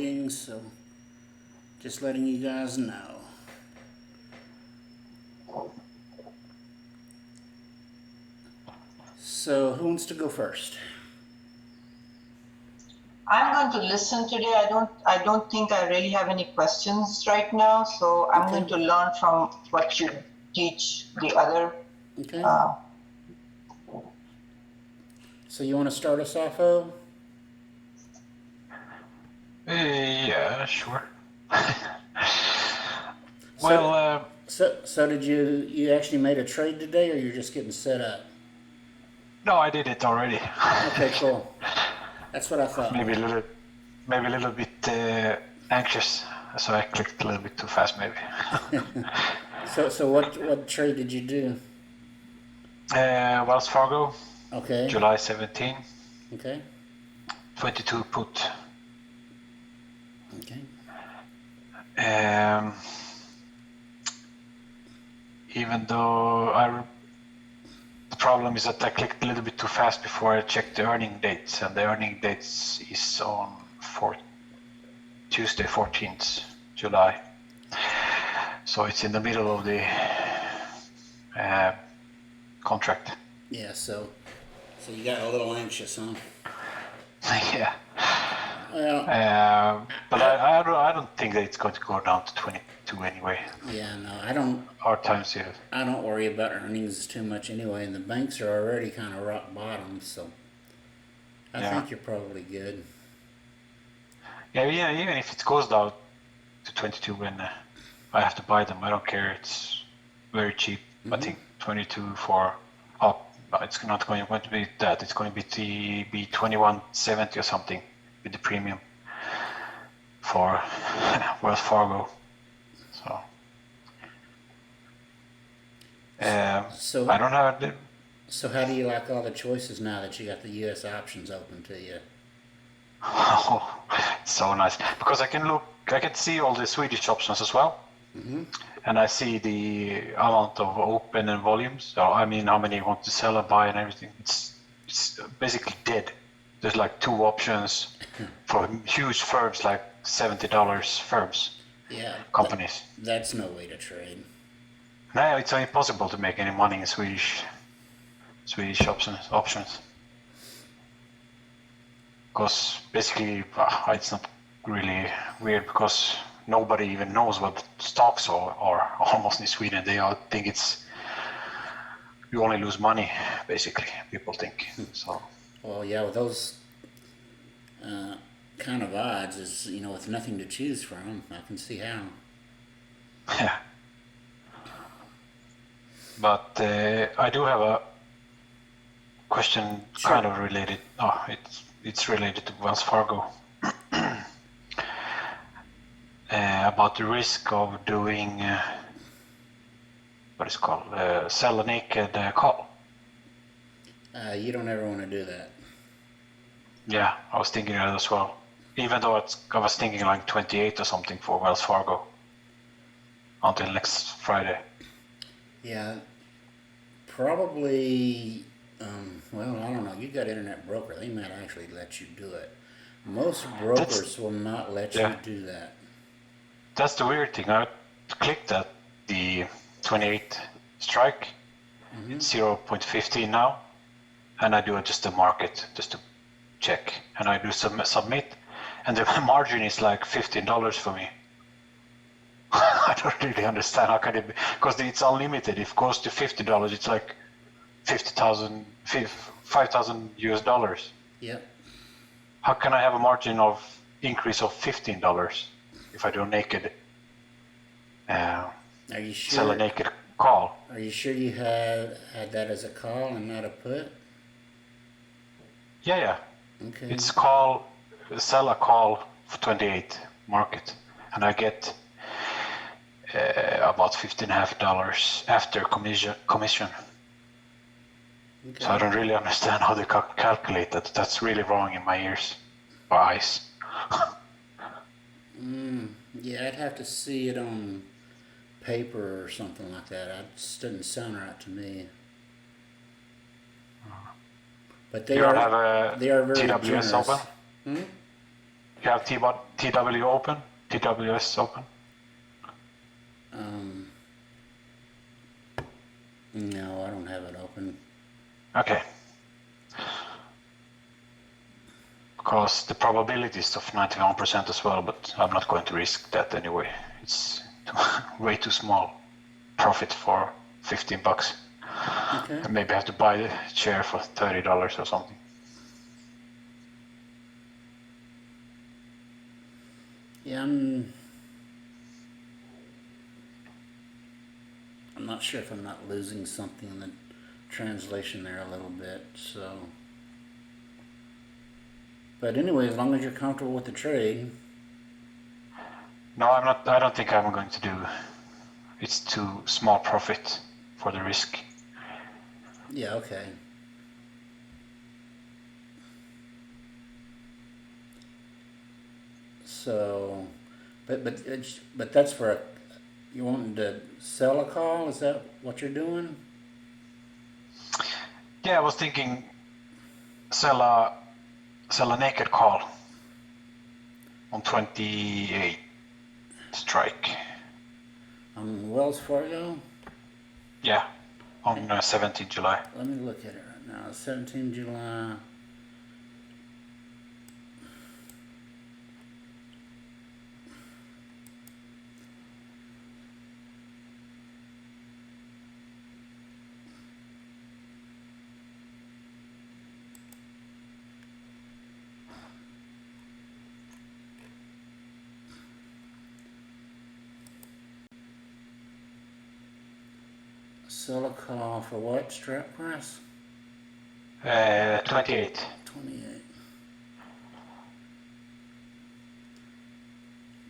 recording, so just letting you guys know. So who wants to go first? I'm going to listen today. I don't think I really have any questions right now, so I'm Okay. going to learn from what you teach the other. Okay. So you want to start us off, O? Yeah, sure. So did you actually made a trade today, or you're just getting set up? No, I did it already. Okay, cool. That's what I thought. Maybe a little bit anxious, so I clicked a little bit too fast, maybe. So what trade did you do? Wells Fargo, Okay. July 17, Okay. 22 put. Okay. Even though the problem is that I clicked a little bit too fast before I checked the earning dates, and the earning dates is on Tuesday, 14th July. So it's in the middle of the contract. Yeah. So you got a little anxious, huh? Yeah. Well. But I don't think that it's going to go down to 22 anyway. Yeah. No, I don't. Our times here. I don't worry about earnings too much anyway, and the banks are already kind of rock bottom, so I think you're probably good. Yeah, even if it goes down to 22 when I have to buy them, I don't care. It's very cheap. I think 22 for up. It's not going to be that. It's going to be 21.70 or something with the premium for Wells Fargo. So I don't know. So how do you like all the choices now that you got the U.S. options open to you? Oh, it's so nice because I can see all the Swedish options as well, and I see the amount of open and volumes. So I mean, how many you want to sell or buy and everything. It's basically dead. There's like 2 options for huge firms, like $70 firms. Yeah. Companies. That's no way to trade. No, it's impossible to make any money in Swedish options. Because basically it's not really weird because nobody even knows what stocks are almost in Sweden. They all think you only lose money, basically, people think. So. Well, yeah, with those kind of odds, is with nothing to choose from, I can see how. Yeah. But I do have a question, kind of related. It's related to Wells Fargo. About the risk of doing what is called sell a naked call. You don't ever want to do that. Yeah, I was thinking that as well. Even though I was thinking like 28 or something for Wells Fargo until next Friday. Yeah, probably. Well, I don't know. You got Internet Broker. They might actually let you do it. Most brokers will not let you do that. That's the weird thing. I clicked at the 28 strike. It's 0.15 now, and I do just the market just to check, and I do submit, and the margin is like $15 for me. I don't really understand how can it be, because it's unlimited. If it goes to $50, it's like 5,000 US dollars. Yep. How can I have a margin of increase of $15 if I do naked? Are you sure? Sell a naked call. Are you sure you had that as a call and not a put? Yeah. Okay. It's sell a call for 28 market, and I get about $15.50 after commission. Okay. So I don't really understand how they calculate that. That's really wrong in my ears or eyes. Yeah, I'd have to see it on paper or something like that. It just doesn't sound right to me. But they are very TWS generous. open? You have TW open, TWS open. No, I don't have it open. Okay. Because the probability is of 91% as well, but I'm not going to risk that anyway. It's way too small profit for $15. Okay. And maybe I have to buy the chair for $30 or something. Yeah, I'm not sure if I'm not losing something in the translation there a little bit, so. But anyway, as long as you're comfortable with the trade. No, I'm not. I don't think I'm going to do. It's too small profit for the risk. Yeah, okay. So, but that's for you wanting to sell a call? Is that what you're doing? Yeah, I was thinking sell a naked call on 28 strike. On Wells Fargo? Yeah, on 17 July. Let me look at it right now. 17 July. Sell a call for what strike price? 28. 28.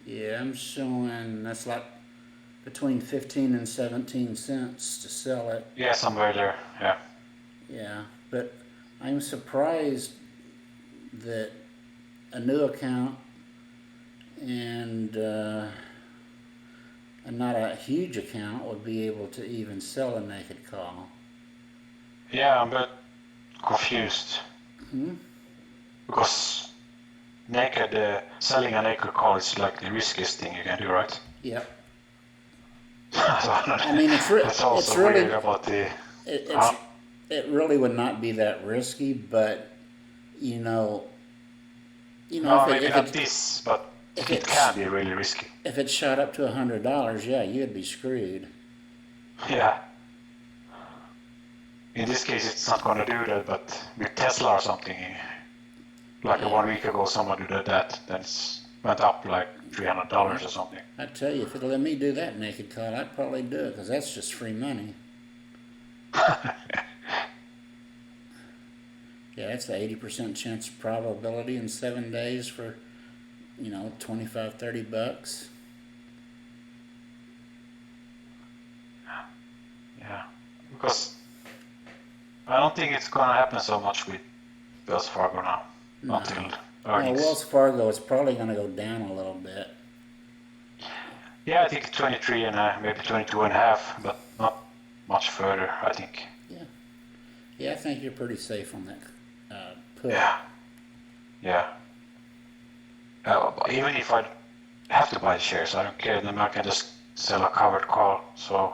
Yeah, I'm showing that's like between 15 and 17 cents to sell it. Yeah, somewhere there. Yeah. Yeah, but I'm surprised that a new account and not a huge account would be able to even sell a naked call. Yeah, I'm a bit confused. Because selling a naked call is like the riskiest thing you can do, right? Yep. I mean, that's also it's really weird about the. it really would not be that risky, but you know, No, maybe not this, but it can be really risky. If it shot up to $100, yeah, you'd be screwed. Yeah. In this case, it's not going to do that, but with Tesla or something, like 1 week ago, someone did that, then it went up like $300 or something. I tell you, if it'll let me do that naked call, I'd probably do it because that's just free money. Yeah, that's the 80% chance probability in 7 days for, $25, $30. Yeah, because I don't think it's going to happen so much with Wells Fargo now until earnings. Well, Wells Fargo is probably going to go down a little bit. Yeah, I think 23 and maybe 22 and a half, but not much further, I think. Yeah, I think you're pretty safe on that put. Yeah. Even if I have to buy shares, I don't care. Then I can just sell a covered call. So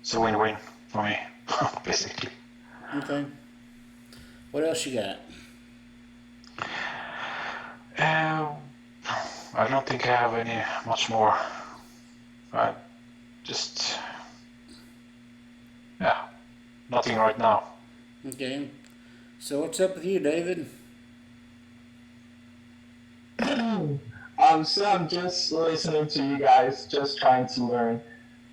it's a win-win for me, basically. Okay. What else you got? I don't think I have any much more. Nothing right now. Okay. So what's up with you, David? So I'm just listening to you guys, just trying to learn.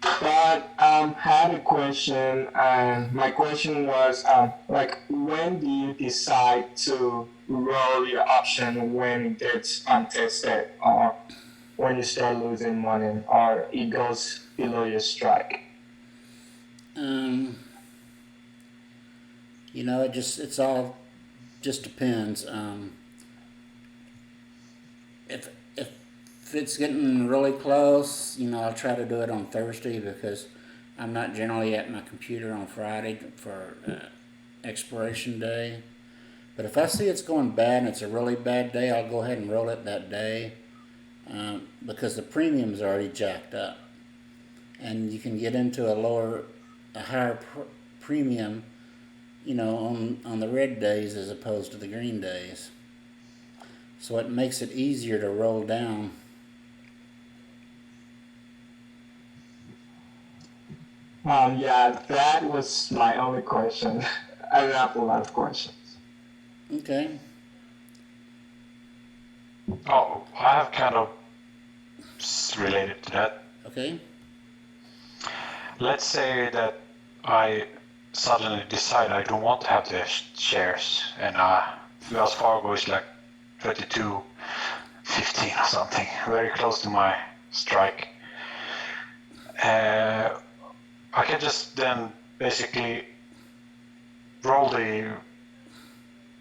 But had a question, and my question was like, when do you decide to roll your option when it gets untested, or when you start losing money, or it goes below your strike? It's all just depends. If it's getting really close, I'll try to do it on Thursday because I'm not generally at my computer on Friday for expiration day. But if I see it's going bad and it's a really bad day, I'll go ahead and roll it that day, because the premium's already jacked up. And you can get into a higher premium, on the red days as opposed to the green days. So it makes it easier to roll down. Yeah, that was my only question. I have a lot of questions. Okay. Oh, I have kind of related to that. Okay. Let's say that I suddenly decide I don't want to have the shares, and Wells Fargo is like 32.15 or something, very close to my strike. I can just then basically roll the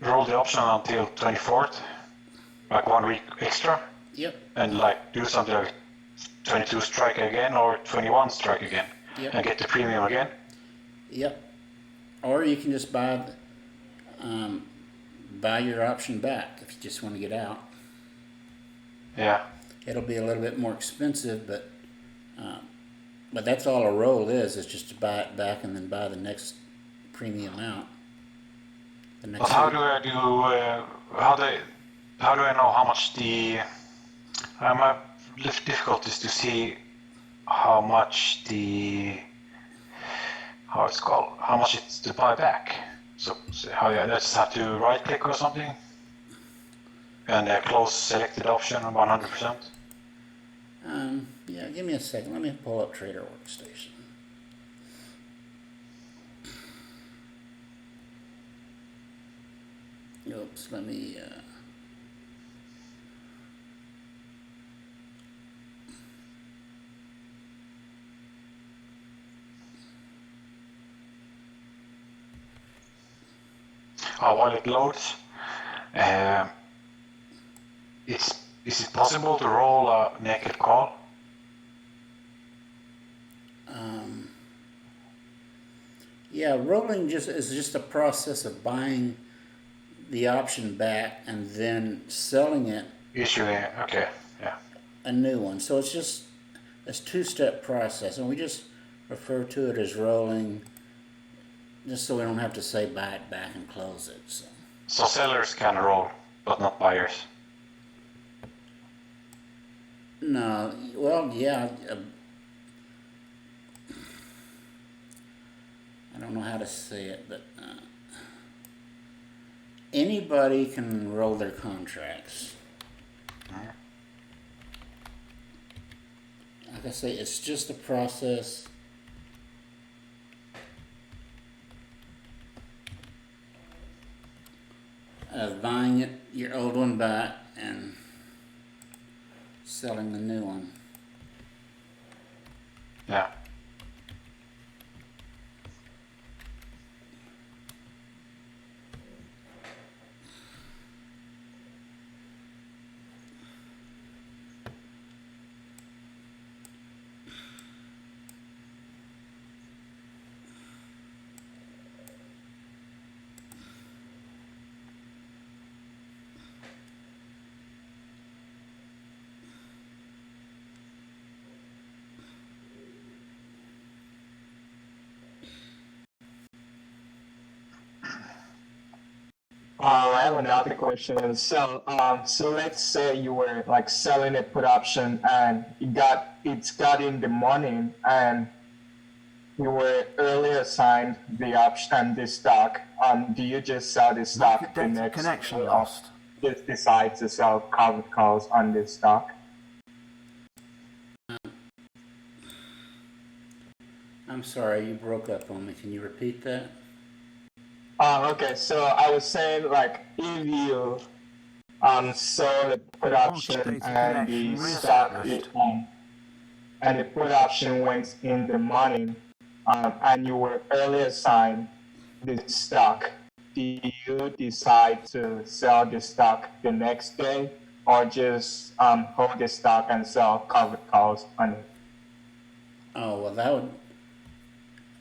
option until 24th, like 1 week extra, Yep. and like do something like 22 strike again or 21 strike again, Yep. and get the premium again. Yep. Or you can just buy your option back if you just want to get out. Yeah. It'll be a little bit more expensive, but that's all a roll is just to buy it back and then buy the next premium out. But how do I do? How do I know how much I have difficulties to see how much how much it's to buy back. So I just have to right click or something, and close selected option 100%. Yeah, give me a second. Let me pull up Trader Workstation. Oops, let me, While it loads, is it possible to roll a naked call? yeah, rolling is just a process of buying the option back and then selling it Issuing, okay, yeah. a new one. So it's two-step process, and we just refer to it as rolling, just so we don't have to say buy it back and close it. So sellers can roll, but not buyers. No, well, yeah. I don't know how to say it, but anybody can roll their contracts. Like I say, it's just a process of buying your old one back and selling the new one. Yeah. I have another question. So let's say you were like selling a put option and it's got in the morning and you were earlier assigned the option and the stock. Do you just sell the stock the next Connection day or lost. just decide to sell covered calls on this stock? I'm sorry, you broke up on me. Can you repeat that? Okay, so I was saying like if you sell the put option and the stock and the put option went in the morning, and you were early assigned the stock, do you decide to sell the stock the next day or just hold the stock and sell covered calls on it? Oh, well,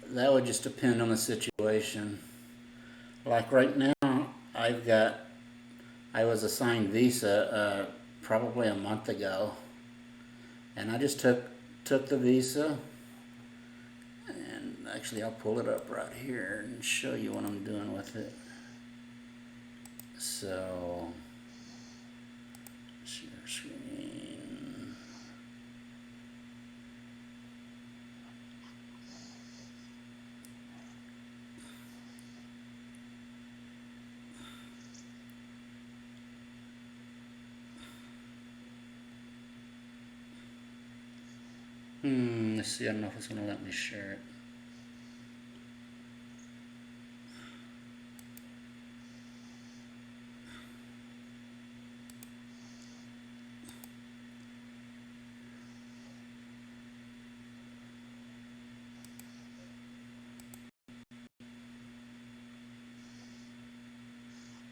that would just depend on the situation. Like right now, I was assigned Visa probably a month ago, and I just took the Visa, and actually I'll pull it up right here and show you what I'm doing with it. So, share screen. Let's see, I don't know if it's gonna let me share it.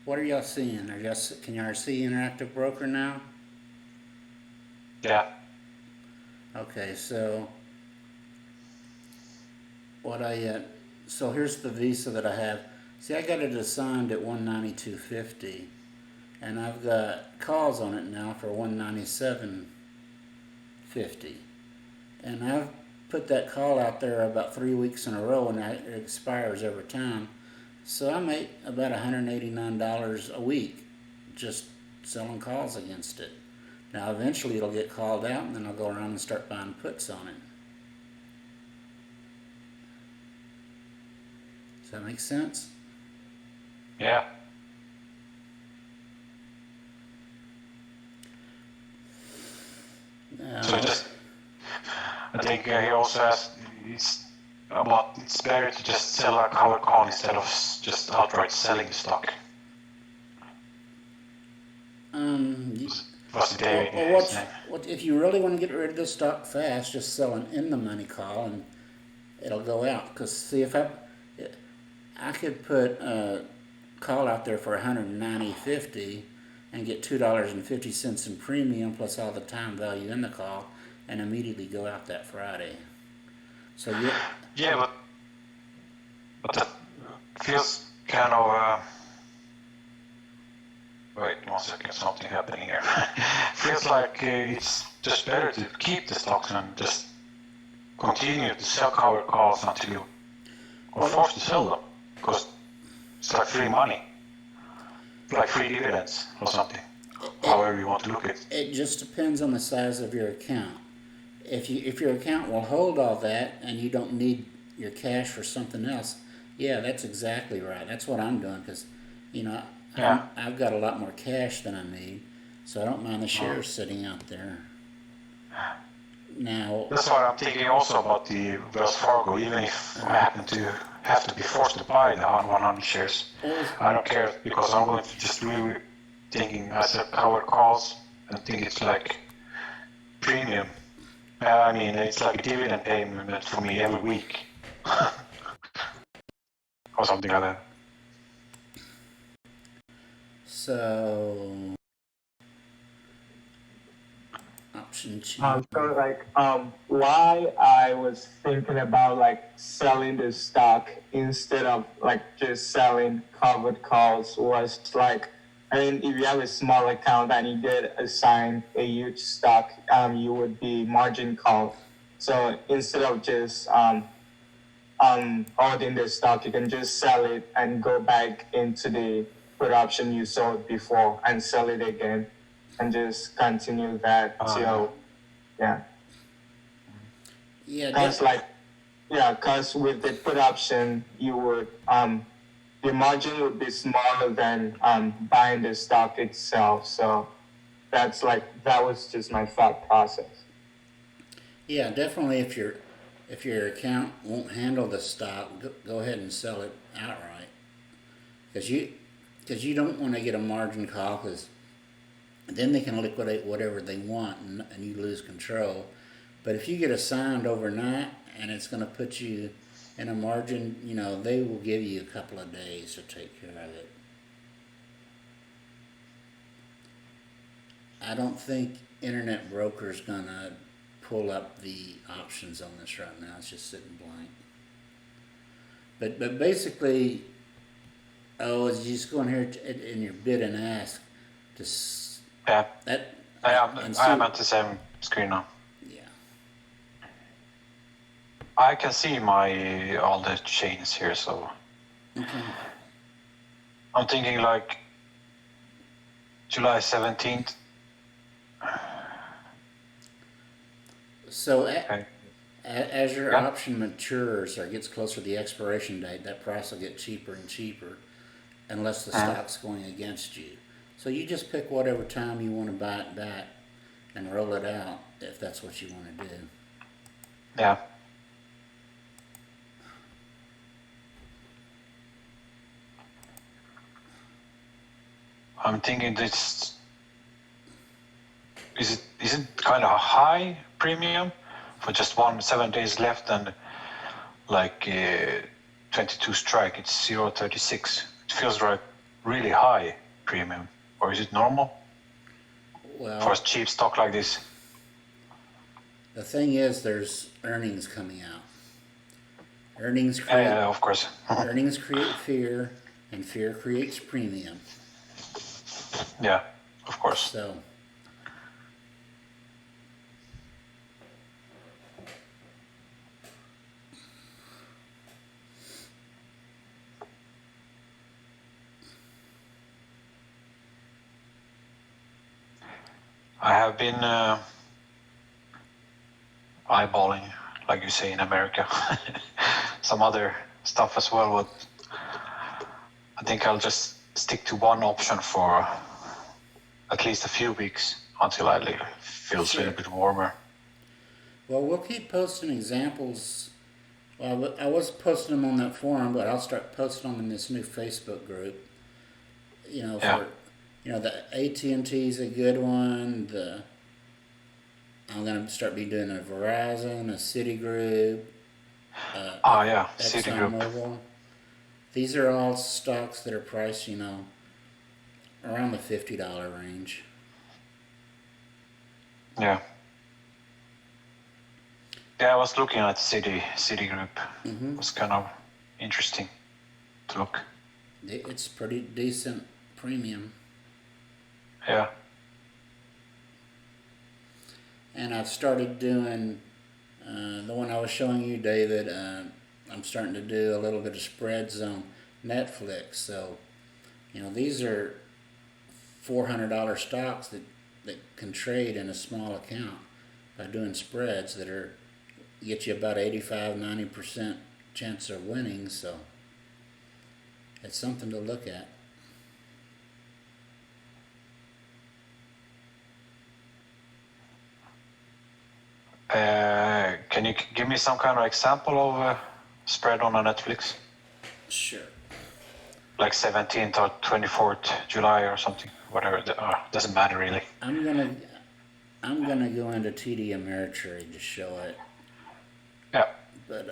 What are y'all seeing? Can y'all see Interactive Broker now? Yeah. Okay, so so here's the Visa that I have. See, I got it assigned at 192.50, and I've got calls on it now for 197.50, and I've put that call out there about 3 weeks in a row, and it expires every time. So I make about $189 a week just selling calls against it. Now eventually it'll get called out, and then I'll go around and start buying puts on it. Does that make sense? Yeah. So I think he also asked, it's better to just sell a covered call instead of just outright selling the stock. What's the day? What if you really want to get rid of the stock fast? Just sell an in the money call, and it'll go out. Because see, if I could put a call out there for $190.50 and get $2.50 in premium plus all the time value in the call, and immediately go out that Friday. So yeah, but that feels kind of. Wait 1 second, something happening here. Feels like it's just better to keep the stocks and just continue to sell covered calls until you are forced to sell them, because it's like free money, like free dividends or something. However you want to look at it. It just depends on the size of your account. If your account will hold all that and you don't need your cash for something else, yeah, that's exactly right. That's what I'm doing, because I've got a lot more cash than I need, so I don't mind the shares sitting out there. Now that's why I'm thinking also about the Wells Fargo. Even if I happen to have to be forced to buy the 100 shares, I don't care, because I'm going to just really thinking as a covered calls and think it's like premium. I mean, it's like a dividend payment for me every week. Or something like that. So option two. Why I was thinking about selling the stock instead of just selling covered calls was if you have a small account and you get assigned a huge stock, you would be margin call. So instead of just holding the stock, you can just sell it and go back into the put option you sold before and sell it again, and just continue that till because with the put option you would the margin would be smaller than buying the stock itself. So that was just my thought process. Yeah, definitely. If your account won't handle the stock, go ahead and sell it outright, because you don't want to get a margin call, because then they can liquidate whatever they want, and you lose control. But if you get assigned overnight and it's going to put you in a margin, they will give you a couple of days to take care of it. I don't think Internet Broker's going to pull up the options on this right now. It's just sitting blank. But basically, Oh, is you just go in here in your bid and ask to Yeah, that and I am see. at the same screen now. Yeah. I can see my all the chains here, so Okay. I'm thinking like July 17th. So Okay. as your Yeah. option matures or gets closer to the expiration date, that price will get cheaper and cheaper unless the stock's going against you. So you just pick whatever time you want to buy it back and roll it out if that's what you want to do. Yeah. I'm thinking this is it kind of a high premium for just 7 days left and like 22 strike, it's 0.36. It feels like really high premium, or is it normal for a Well, cheap stock like this? the thing is, there's earnings coming out. Earnings Yeah, create yeah, of course. earnings create fear, and fear creates premium. Yeah, of course. So I have been eyeballing, like you say in America, some other stuff as well. But I think I'll just stick to one option for at least a few weeks until it feels a Sure. little bit warmer. well, we'll keep posting examples. Well, I was posting them on that forum, but I'll start posting them in this new Facebook group. You know, Yeah. for the AT&T's a good one. I'm gonna start be doing a Verizon, a Citigroup, Oh yeah, Citigroup. ExxonMobil. These are all stocks that are priced, around the $50 range. Yeah. Yeah, I was looking at Citigroup. It was kind of interesting to look. It's pretty decent premium. Yeah. And I've started doing the one I was showing you, David. I'm starting to do a little bit of spreads on Netflix. So, these are $400 stocks that can trade in a small account by doing spreads that get you about 85-90% chance of winning. So, it's something to look at. Can you give me some kind of example of a spread on a Netflix? Sure. Like 17th or 24th July or something, whatever. Doesn't matter really. I'm gonna go into TD Ameritrade to show it. Yeah. But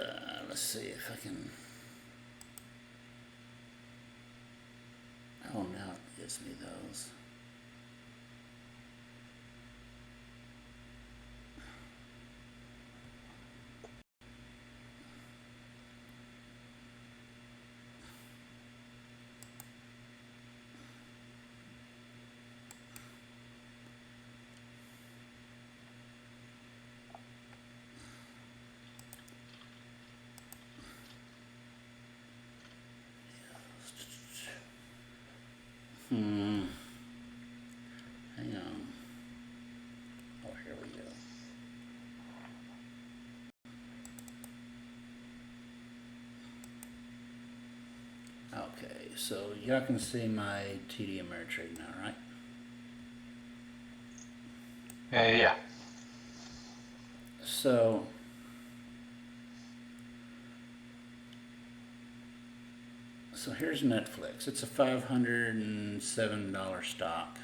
let's see if I can. Oh, now it gives me those. Hang on. Oh, here we go. Okay, so y'all can see my TD Ameritrade now, right? Yeah. So here's Netflix. It's a $507 stock.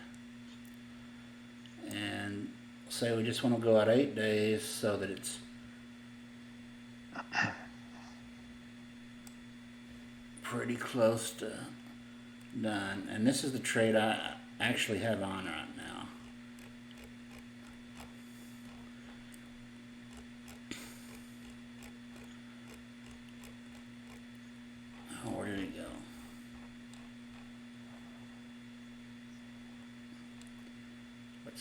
And say we just want to go out 8 days so that it's pretty close to done. And this is the trade I actually have on right now. Oh, where did it go?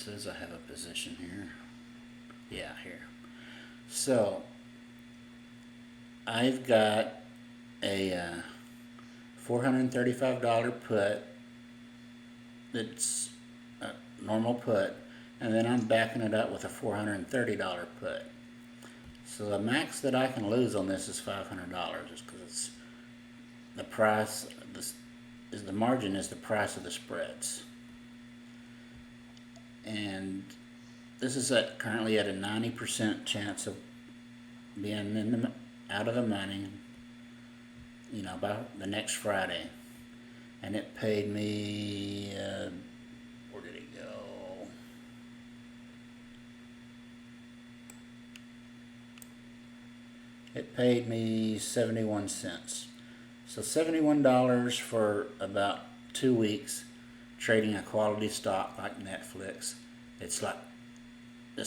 says I have a position here. Yeah, here. So I've got a $435 put that's a normal put, and then I'm backing it up with a $430 put. So the max that I can lose on this is $500, just because it's the price. The margin is the price of the spreads, and this is currently at a 90% chance of being out of the money, by the next Friday. And it paid me, where did it go? It paid me 71 cents. So $71 for about 2 weeks trading a quality stock like Netflix. It's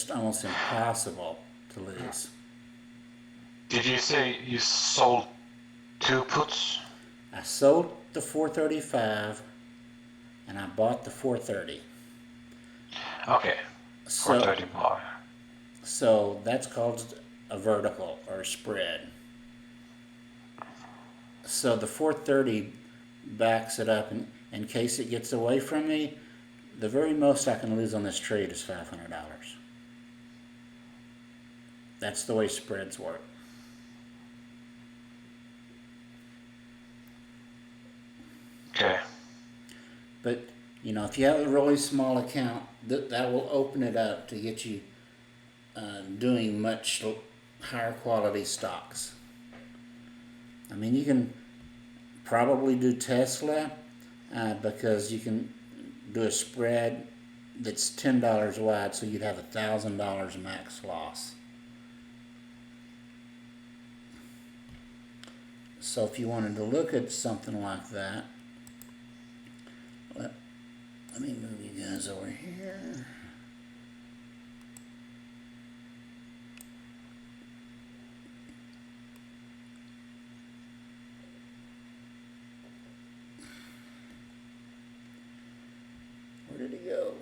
almost impossible to lose. Did you say you sold 2 puts? I sold the 435 and I bought the 430. Okay, So, 430 more. so that's called a vertical or a spread. So the 430 backs it up, and in case it gets away from me, the very most I can lose on this trade is $500. That's the way spreads work. Okay. But, if you have a really small account, that will open it up to get you doing much higher quality stocks. I mean, you can probably do Tesla because you can do a spread that's $10 wide, so you'd have $1,000 max loss. So if you wanted to look at something like that, let me move you guys over here. Where did he go?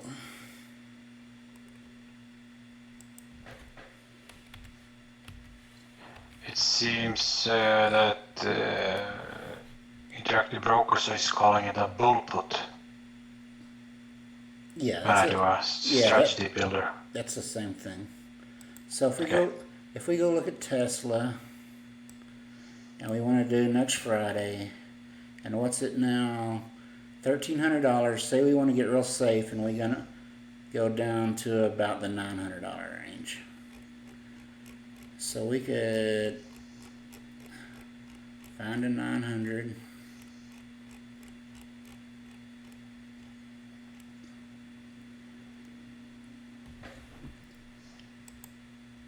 It seems that Interactive Brokers is calling it a bull put. Yeah, When I do a strategy builder. that's the same thing. So if we Okay. go look at Tesla, and we want to do next Friday, and what's it now? $1,300. Say we want to get real safe, and we're gonna go down to about the $900 range. So we could find a 900.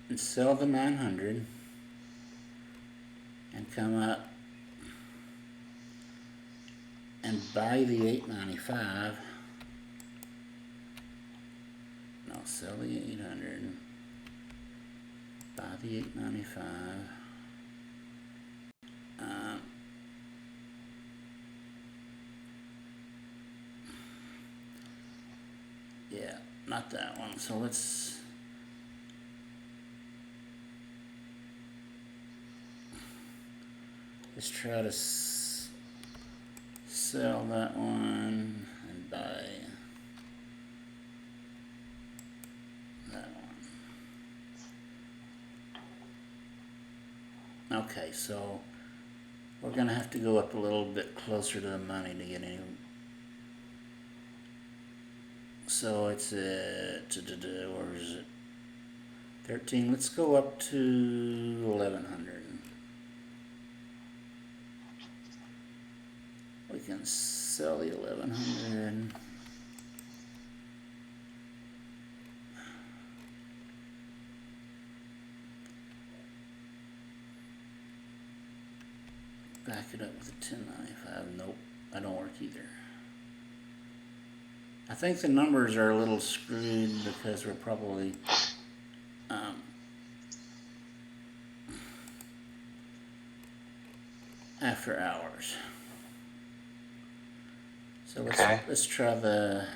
And sell the 900 and come up and buy the 895. No, sell the 800, buy the 895. Yeah, not that one. So let's try to sell that one and buy that one. Okay, so we're gonna have to go up a little bit closer to the money to get any. So it's where is it? 13. Let's go up to 1100. We can sell the 1100. Back it up with a 1095. Nope, that don't work either. I think the numbers are a little screwed because we're probably after hours. So let's try the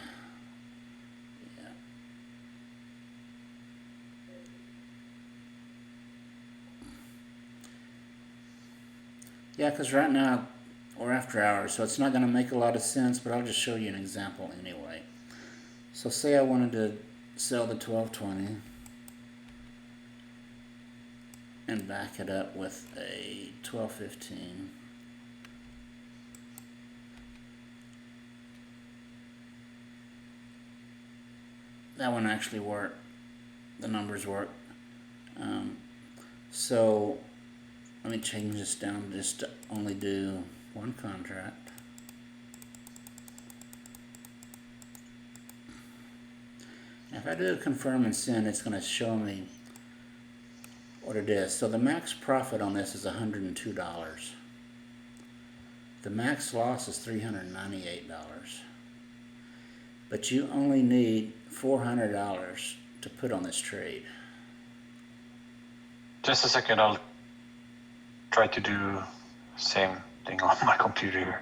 Yeah, because right now we're after hours, so it's not going to make a lot of sense, but I'll just show you an example anyway. So say I wanted to sell the 1220 and back it up with a 1215. That one actually worked. The numbers work. So let me change this down just to only do one contract. If I do a confirm and send, it's going to show me what it is. So the max profit on this is $102. The max loss is $398. But you only need $400 to put on this trade. Just a second, I'll try to do same thing on my computer here.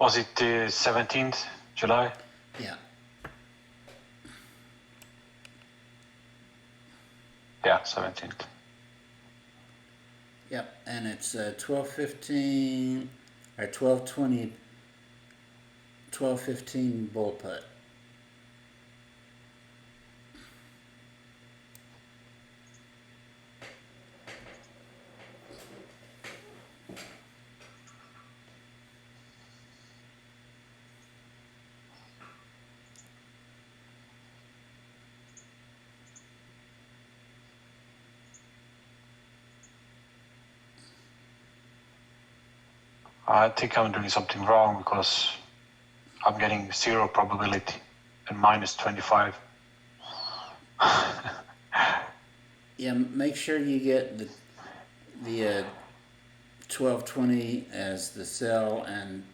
Was it the 17th July? Yeah. Yeah, 17th. Yep, and it's 1215 or 1220, 1215 bull put. I think I'm doing something wrong because I'm getting 0 probability and minus 25. Yeah, make sure you get the 1220 as the sell and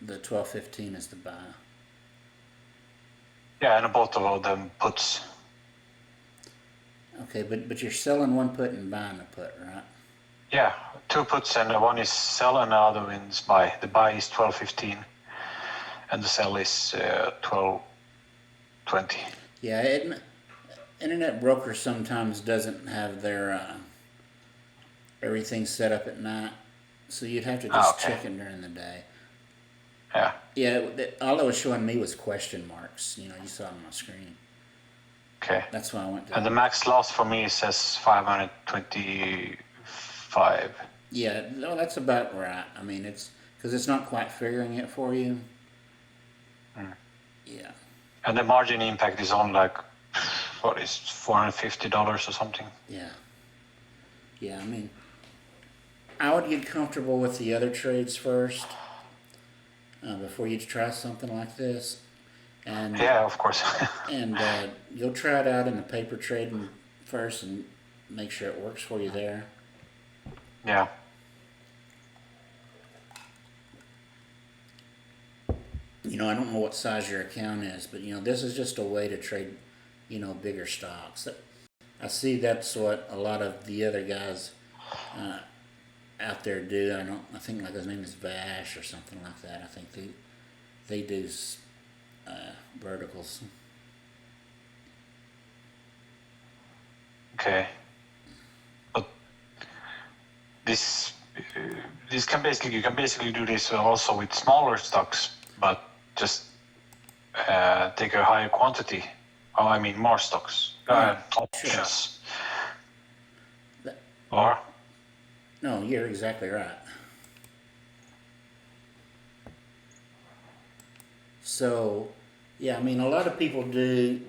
the 1215 as the buy. Yeah, and both of them puts. Okay, but you're selling one put and buying a put, right? Yeah, 2 puts and one is sell and the other one is buy. The buy is 12.15 and the sell is 12.20. Yeah, internet broker sometimes doesn't have their everything set up at night, so you'd have to just okay. check it during the day. Yeah. Yeah, all it was showing me was question marks. You know, you saw it on my screen. Okay. That's why I went to. And the max loss for me says 525. Yeah, no, that's about right. I mean, it's because it's not quite figuring it for you. Yeah. And the margin impact is on like, what is $450 or something? Yeah. Yeah, I mean, I would get comfortable with the other trades first before you try something like this. And Yeah, of course. and you'll try it out in the paper trading first and make sure it works for you there. Yeah. You know, I don't know what size your account is, but you know, this is just a way to trade, you know, bigger stocks. I see that's what a lot of the other guys out there do. I think like his name is Vash or something like that. I think they do verticals. Okay. But this can basically, you can basically do this also with smaller stocks, but just take a higher quantity. Oh, I mean more stocks, options. Or No, you're exactly right. So, yeah, I mean, a lot of people do,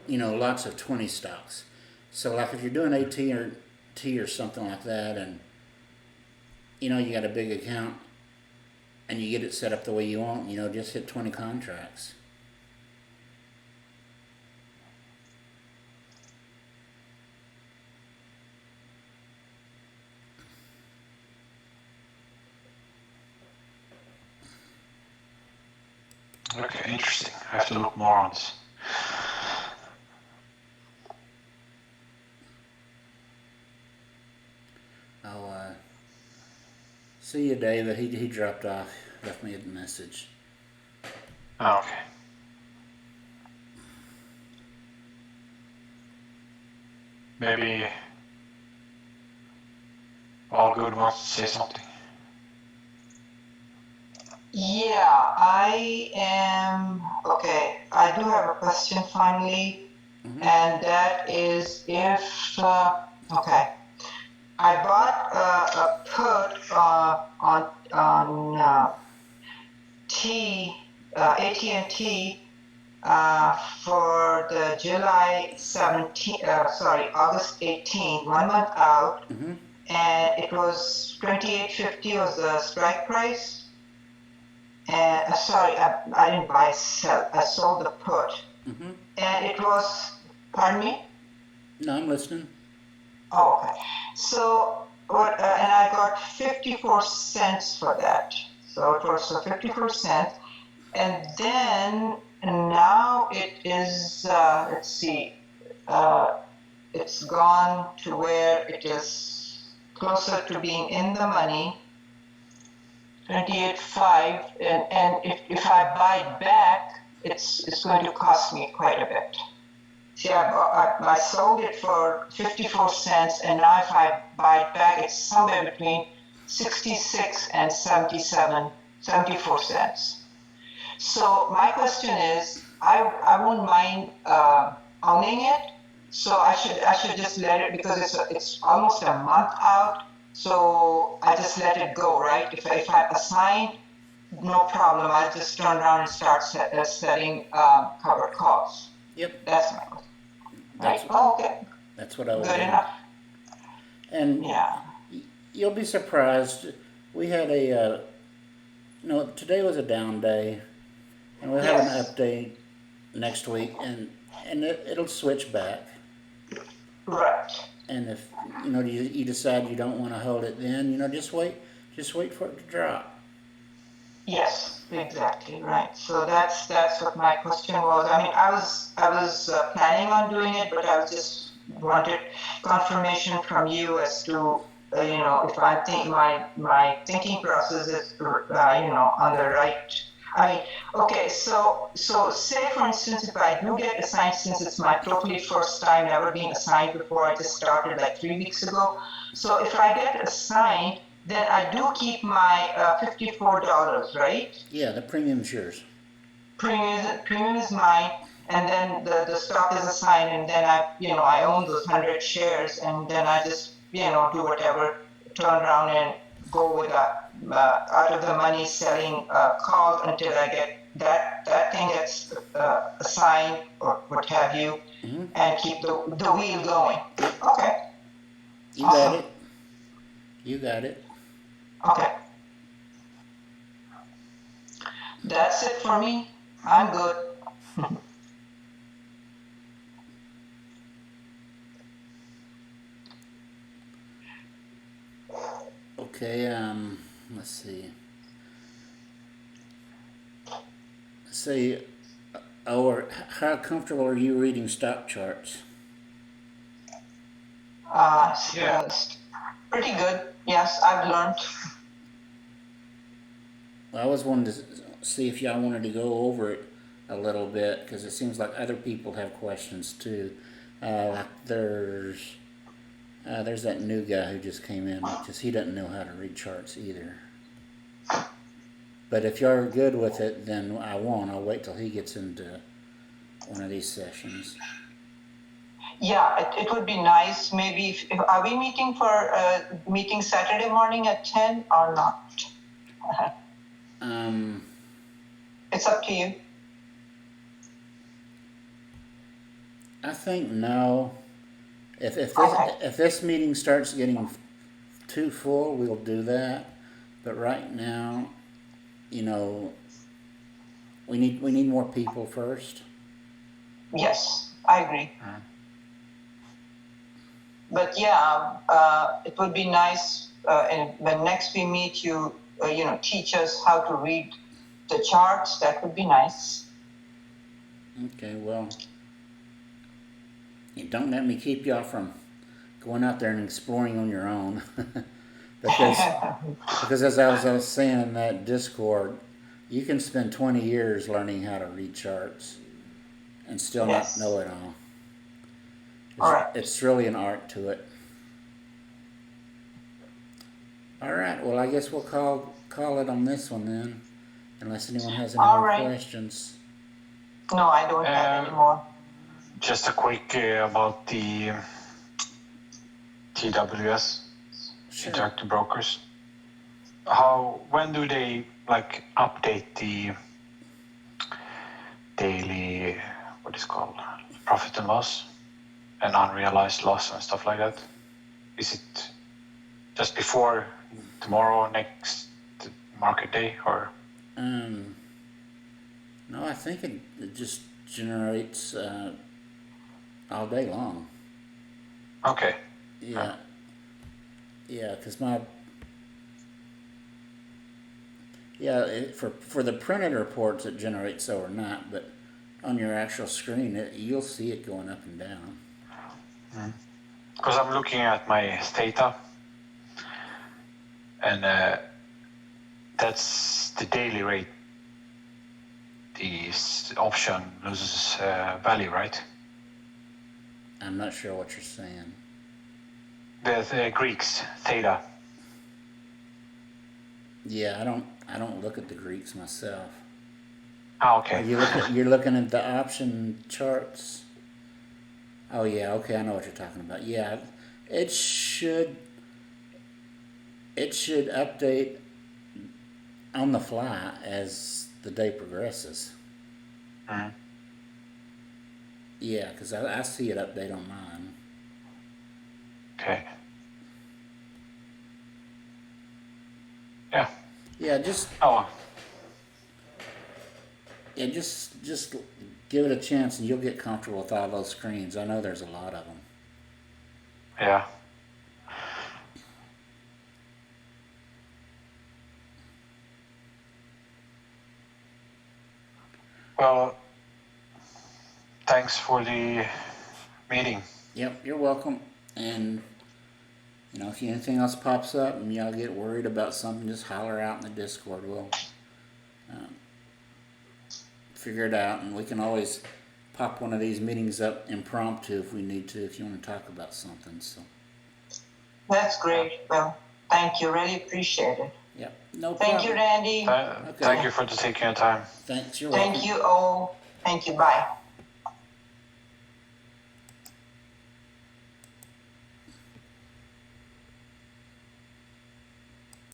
you know, lots of 20 stocks. So, like if you're doing AT or T or something like that, and you know you got a big account, and you get it set up the way you want, you know, just hit 20 contracts. okay, interesting. I have to look more on this. I'll see you, David. He dropped off, left me a message. Oh, okay. maybe All Good wants to say something. Yeah, I am. Okay, I do have a question finally, and that is if. Okay, I bought a put on AT&T for the July 17, August 18, 1 month out, and it was 28.50 was the strike price. And I didn't buy sell. I sold the put, and it was. Pardon me. No, I'm listening. Oh, okay. So what? And I got 54 cents for that. So it was 54 cents, and then now it is. Let's see. It's gone to where it is closer to being in the money. 28.5, and if I buy it back, it's going to cost me quite a bit. See, I sold it for 54 cents, and now if I buy it back, it's somewhere between 66 and 74 cents. So my question is, I won't mind owning it. So I should just let it, because it's almost a month out. So I just let it go, right? If I assign, no problem. I just turn around and start setting covered calls. Yep. That's my question. That's, Right? Oh, okay. that's what I would Good do. enough. And Yeah. you'll be surprised. We had today was a down day, and we'll have an Yes. update next week, and it'll switch back. Right. And if you decide you don't want to hold it, then just wait for it to drop. Yes, exactly right. So that's what my question was. I mean, I was planning on doing it, but I was just wanted confirmation from you as to if I think my thinking process is on the right. I mean, okay, so say for instance, if I do get assigned, since it's my totally first time, never being assigned before, I just started like 3 weeks ago. So if I get assigned, then I do keep my $54, right? Yeah, the premium's yours. Premium is mine, and then the stock is assigned, and then I own those 100 shares, and then I just do whatever, turn around and go with out of the money selling calls until I get that thing gets assigned or what have you, and keep the wheel going. Okay. You got Awesome. it. You got it. Okay. That's it for me. I'm good. Okay. Let's see. Say, or how comfortable are you reading stock charts? Yeah. Pretty good. Yes, I've learned. Well, I was wanting to see if y'all wanted to go over it a little bit, because it seems like other people have questions too. Like there's that new guy who just came in, because he doesn't know how to read charts either. But if you're good with it, then I won't. I'll wait till he gets into one of these sessions. Yeah, it would be nice. Maybe are we meeting for meeting Saturday morning at 10 or not? It's up to you. I think no. If Okay. this meeting starts getting too full, we'll do that. But right now, we need more people first. Yes, I agree. But yeah, it would be nice when next we meet you, teach us how to read the charts. That would be nice. Okay, well, don't let me keep y'all from going out there and exploring on your own. because as I was saying in that Discord, you can spend 20 years learning how to read charts and still Yes. not know it all. All right. It's really an art to it. All right. Well, I guess we'll call it on this one then, unless anyone has any All more right. questions. No, I don't have any more. Just a quick about the TWS, Sure. Interactive Brokers. When do they like update the daily, what is called, profit and loss and unrealized loss and stuff like that? Is it just before tomorrow, next market day, or? No, I think it just generates all day long. Okay. Yeah. Yeah, because for the printed reports it generates overnight, but on your actual screen you'll see it going up and down. Because I'm looking at my theta, and that's the daily rate. The option loses value, right? I'm not sure what you're saying. The Greeks, theta. Yeah, I don't look at the Greeks myself. Ah, okay. You're looking at the option charts. Oh yeah, okay, I know what you're talking about. Yeah, it should update on the fly as the day progresses. Mhm. Yeah, because I see it update on mine. Okay. Yeah. Yeah, just Oh, just give it a chance and you'll get comfortable with all those screens. I know there's a lot of them. yeah. Well, thanks for the meeting. Yep, you're welcome. And if anything else pops up and y'all get worried about something, just holler out in the Discord. We'll figure it out, and we can always pop one of these meetings up impromptu if we need to, if you want to talk about something. So, That's great. Well, thank you. Really appreciate it. yep, no Thank problem. you, Randy. Thank you for taking your time. Thanks, you're welcome. Thank you all. Thank you. Bye.